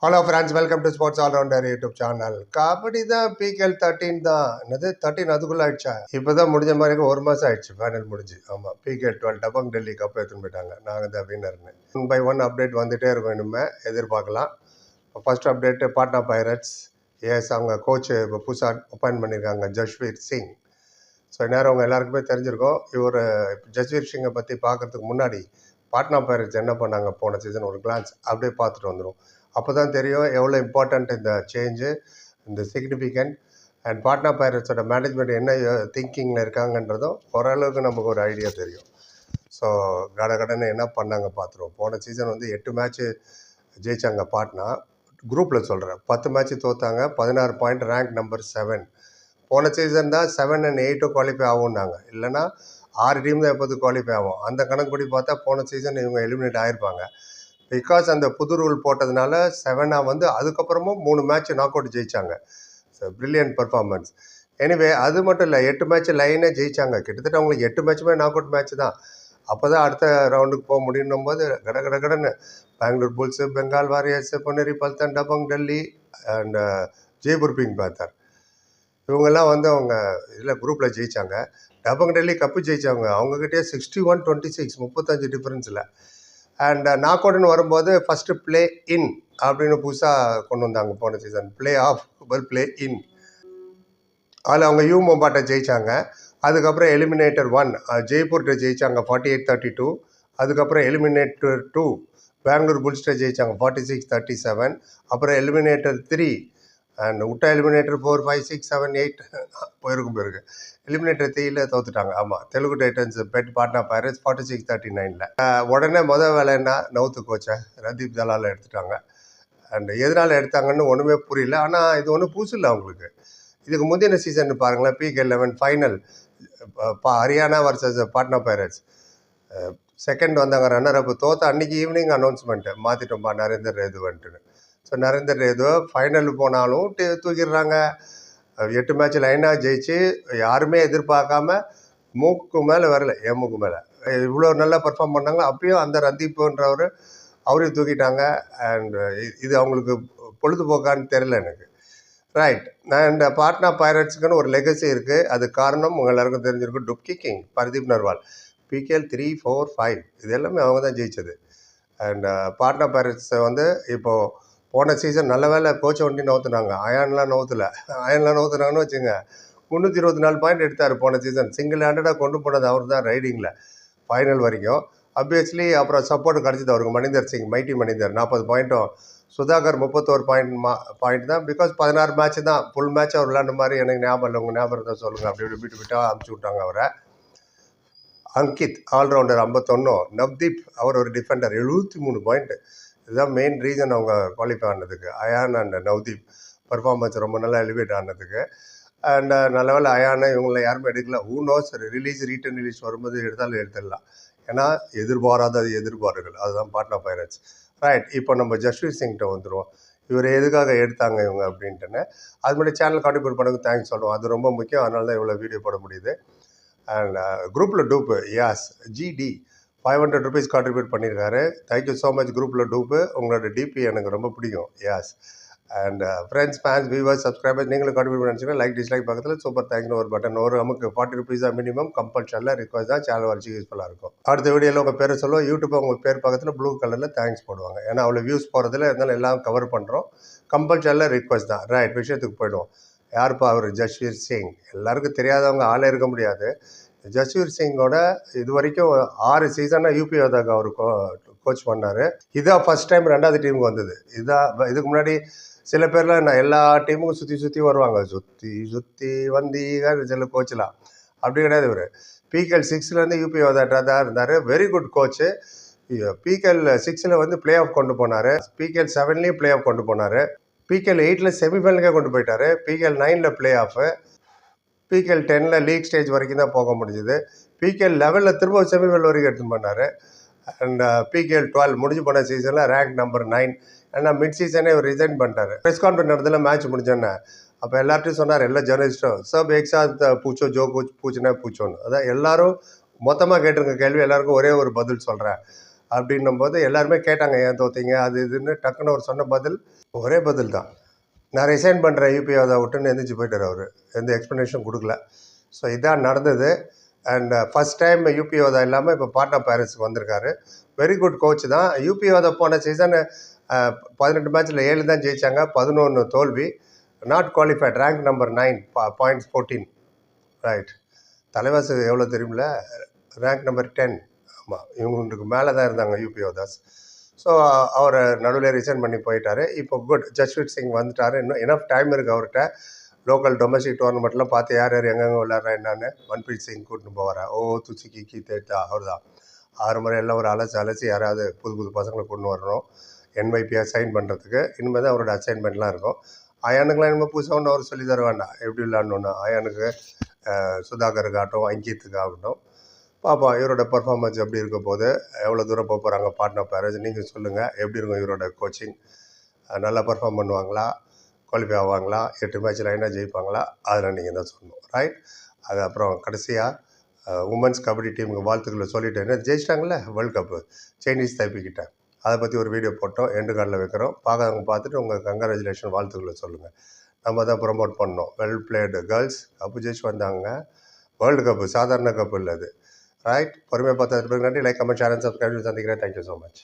Hello friends, welcome to sports all rounder YouTube channel. Kabaddi தான் PKL 13 தான். என்னது 13 அதுக்குள்ளே ஆயிடுச்சா? இப்போ தான் முடிஞ்ச மாதிரி ஒரு மாதம் ஆயிடுச்சு ஃபைனல் முடிஞ்சு. ஆமாம், பிகேஎல் 12 டபங் டெல்லி கப் எடுத்துன்னு போயிட்டாங்க. நாங்கள் தான் வின்னர்னு. 1 by 1 அப்டேட் வந்துகிட்டே இருக்கும். இனிமேல் எதிர்பார்க்கலாம். First update Patna pirates. Yes, அவங்க கோச்சு இப்போ புதுசாக அப்பாயின்ட் பண்ணியிருக்காங்க, ஜஸ்வீர் சிங். ஸோ நேரம் அவங்க எல்லாருக்குமே தெரிஞ்சிருக்கும். இவர் ஜஸ்வீர் சிங்கை பற்றி பார்க்கறதுக்கு முன்னாடி பாட்னா பைரட்ஸ் என்ன பண்ணாங்க போன சீசன் ஒரு கிளான்ஸ் அப்படியே பார்த்துட்டு வந்துடும். அப்போ தான் தெரியும் எவ்வளோ இம்பார்ட்டண்ட் இந்த சேஞ்சு, இந்த சிக்னிஃபிகண்ட். அண்ட் பாட்னா பைரட்ஸோட மேனேஜ்மெண்ட் என்ன திங்கிங்கில் இருக்காங்கன்றதும் ஓரளவுக்கு நமக்கு ஒரு ஐடியா தெரியும். ஸோ கடன்னு என்ன பண்ணாங்க பார்த்துருவோம். போன சீசன் வந்து 8 மேட்ச்சு ஜெயித்தாங்க பாட்னா. குரூப்பில் சொல்கிறேன், 10 மேட்ச்சு தோற்றாங்க, 16 பாயிண்ட், ரேங்க் நம்பர் 7. போன சீசன் தான் 7 and 8 குவாலிஃபை ஆகும்னாங்க. இல்லைனா 6 டீம் தான் எப்போது குவாலிஃபை ஆகும். அந்த கணக்குப்படி பார்த்தா போன சீசன் இவங்க எலிமினேட் ஆகிருப்பாங்க. பிகாஸ் அந்த புது ரூல் போட்டதுனால 7 வந்து அதுக்கப்புறமும் 3 மேட்ச் நாக் அவுட் ஜெயித்தாங்க. So brilliant performance. எனிவே அது மட்டும் இல்லை, 8 மேட்ச் லைனே ஜெயித்தாங்க. கிட்டத்தட்ட அவங்களுக்கு 8 மேட்சுமே நாக் அவுட் மேட்ச் தான். அப்போ தான் அடுத்த ரவுண்டுக்கு போக முடியும் போது கடன்னு Bengaluru bulls, Bengal warriors, Puneri Paltan, Dabang Delhi and Jaipur pink panther இவங்கெல்லாம் வந்து அவங்க இதில் குரூப்பில் ஜெயித்தாங்க. டபங் டெல்லி கப்பு ஜெயித்தவங்க. அவங்ககிட்டயே 61-26 35 டிஃப்ரென்ஸில். அண்ட் நாக் அவுட்னு வரும்போது ஃபஸ்ட்டு ப்ளே இன் அப்படின்னு புதுசாக கொண்டு வந்தாங்க போன season. Play off play in. அதில் அவங்க யூ மொபாட்டை ஜெயித்தாங்க. அதுக்கப்புறம் எலிமினேட்டர் 1 ஜெய்ப்பூர்கிட்ட ஜெயித்தாங்க 48-32. அதுக்கப்புறம் எலிமினேட்டர் 2 பெங்களூர் புல்ஸ்கிட்ட ஜெயித்தாங்க 46-37. அப்புறம் எலிமினேட்டர் 3 அண்ட் விட்டா எலிமினேட்டர் 4, 5, 6, 7, 8 போயிருக்கு. எலிமினேட்டர் 3ல தோத்துட்டாங்க. ஆமாம், Telugu titans bet Patna pirates 46-39. உடனே வேலை என்ன, நவுத்து கோச்சை ரதீப் தலால் எடுத்துட்டாங்க. அண்ட் எதனால் எடுத்தாங்கன்னு ஒன்றுமே புரியல. ஆனால் இது ஒன்றும் புதுசு இல்லை அவங்களுக்கு. இதுக்கு முந்தின சீசன் பாருங்களேன், PKL 11 final Haryana versus Patna pirates. Second வந்தாங்க, ரன்னர் அப். தோத்த அன்றைக்கி ஈவினிங் அனௌன்ஸ்மெண்ட்டு மாற்றிட்டோம்ப்பா நரேந்தர் ரேதுவன்ட்டுன்னு. ஸோ நரேந்தர் ரேது ஃபைனல் போனாலும் தூக்கிடுறாங்க. 8 மேட்ச் லைனாக ஜெயிச்சு யாருமே எதிர்பார்க்காம மூக்கு மேலே வரல, என் மூக்கு மேலே இவ்வளோ நல்லா பர்ஃபார்ம் பண்ணாங்க. அப்பயும் அந்த ரந்தீப்புன்றவர் அவரையும் தூக்கிட்டாங்க. அண்ட் இது அவங்களுக்கு பொழுதுபோக்கான்னு தெரில எனக்கு. ரைட். அண்ட் பாட்னா பைரட்ஸுக்குன்னு ஒரு லெகசி இருக்குது. அது காரணம் உங்கள் எல்லாருக்கும் தெரிஞ்சிருக்கும், டுப்கி கிங் பர்தீப் நர்வால். பிகேஎல் 3, 4, 5 இது எல்லாமே அவங்க தான் ஜெயிச்சது. அண்ட் பாட்னா பைரட்ஸை வந்து இப்போது போன சீசன் நல்ல வேலை கோச்சை வண்டி நவுத்துனாங்க. அயான்லாம் நவுத்துனாங்கன்னு வச்சுங்க. 324 பாயிண்ட் எடுத்தார் போன சீசன். சிங்கிள் ஹேண்டடாக கொண்டு போனது அவர் தான் ரைடிங்கில் ஃபைனல் வரைக்கும். அப்வியஸ்லி அப்புறம் சப்போர்ட் கிடச்சிது அவருக்கு. மணிந்தர் சிங், மைட்டி மணிந்தர் 40 பாயிண்ட்டும், சுதாகர் 31 பாயிண்ட் தான். பிகாஸ் 16 மேட்ச் தான், ஃபுல் மேட்ச் அவர் விளையாண்ட மாதிரி எனக்கு ஞாபகம் இல்லை. உங்கள் ஞாபகம் தான் சொல்லுங்கள். அப்படி இப்படி விட்டு அமுச்சு விட்டாங்க அவரை. அங்கித் ஆல்ரவுண்டர் 51. நவ்தீப் அவர் ஒரு டிஃபெண்டர் 73 பாயிண்ட்டு. இதுதான் மெயின் ரீசன் அவங்க குவாலிஃபை ஆனதுக்கு. அயான் அண்ட் நவ்தீப் பர்ஃபார்மன்ஸ் ரொம்ப நல்லா எலிவேட் ஆனதுக்கு. அண்ட் நல்ல வேலை அயானை இவங்களை யாருமே எடுக்கல. ஹூ நோஸ், ரிட்டன் ரிலீஸ் வரும்போது எடுத்துடலாம். ஏன்னா எதிர்பாராத எதிர்பார்கள். அதுதான் பாட்னா பைரட்ஸ். ரைட். இப்போ நம்ம ஜஸ்வீர் சிங்கிட்ட வந்துடுவோம். இவர் எதுக்காக எடுத்தாங்க இவங்க அப்படின்ட்டுன்னு. அது மாதிரி சேனல் கான்ட்ரிபியூட் பண்ணதுக்கு தேங்க்ஸ் சொல்லுவோம். அது ரொம்ப முக்கியம். அதனால தான் இவ்வளோ வீடியோ போட முடியுது. அண்ட் குரூப்பில் டூப்பு யாஸ் ஜிடி 500 ருபீஸ் கான்ட்ரிபியூட் பண்ணியிருக்காரு. தேங்க்யூ ஸோ மச் குரூப்பில் டூப்பு. உங்களோட டிபி எனக்கு ரொம்ப பிடிக்கும். யாஸ். And friends, fans, viewers, subscribers நீங்களும் கான்ட்ரிபியூட் பண்ணிச்சுன்னா லைக் டிஸ்லைக் பக்கத்தில் சூப்பர் தேங்க்னு ஒரு பட்டன். ஒரு நமக்கு 40 ருபீஸ் தான் மினிமம். கம்பல்ஷனில் ரிக்வஸ்ட் தான். சேனல் வச்சு யூஸ்ஃபுல்லாக இருக்கும். அடுத்த வீடியோவில் உங்கள் பேரை சொல்லுவோம். யூடியூப் உங்கள் பேர் பக்கத்தில் ப்ளூ கலரில் தேங்க்ஸ் போடுவாங்க. ஏன்னா அவ்வளோ வியூஸ் போகிறதுல இருந்தாலும் எல்லாம் கவர் பண்ணுறோம். கம்பல்ஷனில் ரிக்வஸ்ட் தான். ரைட், விஷயத்துக்கு போய்டுவோம். யாருப்பா அவர்? ஜஸ்வீர் சிங். எல்லாருக்கும் தெரியாதவங்க ஆளே இருக்க முடியாது. ஜஸ்வீர் சிங்கோட இது வரைக்கும் 6 சீசனாக யூபி யோதாக்கு அவர் கோச் பண்ணார். இதான் ஃபஸ்ட் டைம் 2வது டீமுக்கு வந்தது. இதுக்கு முன்னாடி சில பேர்லாம் நான் எல்லா டீமுக்கும் சுற்றி வருவாங்க. சுற்றி வந்தீங்க சில கோச்செலாம். அப்படி கிடையாது. இவர் பிகேஎல் 6லேருந்து யூபி யோதாட்டா தான் இருந்தார். Very good coach. பிகேஎல் 6ல் வந்து பிளே ஆஃப் கொண்டு போனார். பிகேஎல் 7லேயும் பிளே ஆஃப் கொண்டு போனார். பிகேஎல் 8ல் செமிஃபைனலுக்கே கொண்டு போயிட்டார். பிகேஎல் 9ல் பிளே ஆஃபு. பிகேஎல் 10ல் லீக் ஸ்டேஜ் வரைக்கும் தான் போக முடிஞ்சுது. பிகேஎல் 11ல் திரும்ப செமிஃபைனல் வரைக்கும் எடுத்துன்னு பண்ணார். அண்ட் பிகேஎல் 12 முடிஞ்சு போன சீசனில் ரேங்க் நம்பர் 9. ஏன்னா மிட் சீசனே அவர் ரிசைன் பண்ணிட்டார். ப்ரெஸ் கான்ஃபரன்ஸ் நடந்ததில் மேட்ச் முடிஞ்சோன்னே அப்போ எல்லார்ட்டையும் சொன்னார், எல்லா ஜேர்னலிஸ்ட்டும் சப் எக்ஸாத் பூச்சோ ஜோ பூச்சினா பூச்சோன்னு. அதான் எல்லோரும் மொத்தமாக கேட்டிருக்க கேள்வி எல்லாருக்கும் ஒரே ஒரு பதில் சொல்கிறேன். அப்படின்னும்போது எல்லாருமே கேட்டாங்க, ஏன் தோத்தீங்க அது இதுன்னு. டக்குன்னு அவர் சொன்ன பதில் ஒரே பதில் தான், நான் ரிசைன் பண்ணுறேன் யூபி யாதவ விட்டுன்னு எந்திரிச்சு போயிட்டார் அவர். எந்த எக்ஸ்ப்ளனேஷன் கொடுக்கல. ஸோ இதான் நடந்தது. And first time UP Yadav இல்லாமல் இப்போ பாட்னா பைரட்ஸ்க்கு வந்திருக்காரு. வெரி குட் கோச் தான். யூபி யாதவ் போன சீசன் 18 மேட்ச்சில் 7 தான் ஜெயித்தாங்க, 11 தோல்வி. Not qualified, rank number 9, points 14. Right. Thalaivas எவ்வளோ தெரியுமில்ல, ரேங்க் நம்பர் 10. ஆமாம், இவங்களுக்கு மேலே தான் இருந்தாங்க யூபி யோதாஸ். ஸோ அவரை நடுவில் ரிசைன் பண்ணி போயிட்டார். இப்போ குட், ஜஸ்வீத் சிங் வந்துட்டார். இன்னும் எனஃப் டைம் இருக்குது அவர்கிட்ட. லோக்கல் டொமஸ்டிக் டோர்னமெண்ட்லாம் பார்த்து யார் யார் எங்கெங்கே விளையாடுறா என்னன்னு மன்பிரீத் சிங் கூட்டின்னு போவார். துச்சி கிக்கி தேட்டா அவர் தான். 6 முறை எல்லாம் ஒரு அலசி யாராவது புது புது பசங்களை கொண்டு வரணும் என்வைபியாக சைன் பண்ணுறதுக்கு. இனிமேல் தான் அவரோட அசைன்மெண்ட்லாம் இருக்கும். அயானுக்குலாம் இனிமேல் புதுசாக ஒன்று அவர் சொல்லி தர வேண்டாம் எப்படி விளையாடணுன்னு. அயானுக்கு, சுதாகருக்காகட்டும், அங்கித்துக்கு ஆகட்டும். பாப்பா இவரோட பர்ஃபார்மன்ஸ் எப்படி இருக்க போது, எவ்வளோ தூரம் போக போகிறாங்க பாட்னா பைரட்ஸ், நீங்கள் சொல்லுங்கள். எப்படி இருக்கும் இவரோட கோச்சிங்? நல்லா பர்ஃபார்ம் பண்ணுவாங்களா, குவாலிஃபை ஆவாங்களா, 8 மேட்ச்சில் என்ன ஜெயிப்பாங்களா, அதெல்லாம் நீங்கள் தான் சொல்லணும். ரைட். அது அப்புறம் கடைசியாக உமன்ஸ் கபடி டீமுக்கு வாழ்த்துக்களை சொல்லிட்டு, என்ன ஜெயிச்சிட்டாங்களே வேர்ல்டு கப்பு சைனீஸ் தைப்பிக்கிட்ட, அதை பற்றி ஒரு வீடியோ போட்டோம், எண்டு கார்டில் வைக்கிறோம். பார்க்காதவங்க பார்த்துட்டு உங்கள் கங்க்ராச்சுலேஷன் வாழ்த்துக்களை சொல்லுங்கள். நம்ம தான் ப்ரொமோட் பண்ணோம். வெல் பிளேடு கேர்ள்ஸ், கப்பு ஜெயிச்சு வந்தாங்க. வேர்ல்டு கப்பு சாதாரண கப்பு இல்லை அது. ரைட். பொறுமையாக பார்த்ததுக்கு நன்றி. Like, comment, share and subscribe. சந்திக்கிறேன். Thank you so much.